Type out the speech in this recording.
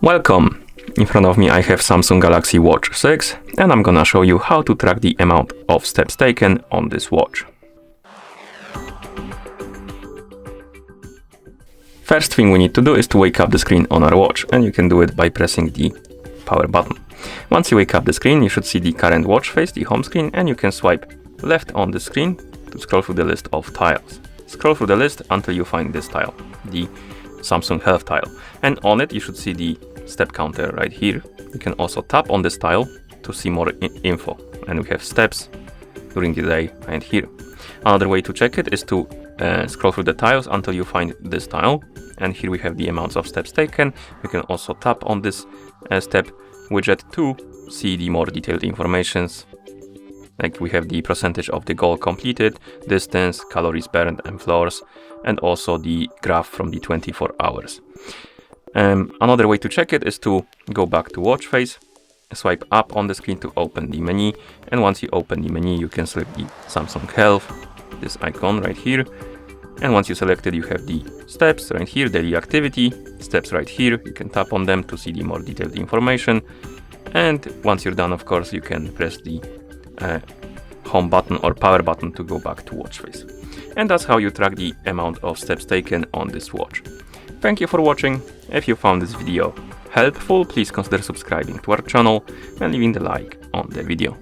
Welcome! In front of me I have Samsung Galaxy Watch 6 and I'm gonna show you how to track the amount of steps taken on this watch. First thing we need to do is to wake up the screen on our watch, and you can do it by pressing the power button. Once you wake up the screen, you should see the current watch face, the home screen, and you can swipe left on the screen to scroll through the list of tiles. Scroll through the list until you find this tile, the Samsung Health tile, and on it you should see the step counter right here. You can also tap on this tile to see more info, and we have steps during the day right here. Another way to check it is to scroll through the tiles until you find this tile, and here we have the amounts of steps taken. You can also tap on this step widget to see the more detailed informations, like we have the percentage of the goal completed, distance, calories burned and floors, and also the graph from the 24 hours. Another way to check it is to go back to watch face, swipe up on the screen to open the menu, and once you open the menu you can select the Samsung Health, this icon right here, and once you select it you have the steps right here, daily activity, steps right here, you can tap on them to see the more detailed information, and once you're done of course you can press the home button or power button to go back to watch face. And that's how you track the amount of steps taken on this watch. Thank you for watching. If you found this video helpful, please consider subscribing to our channel and leaving the like on the video.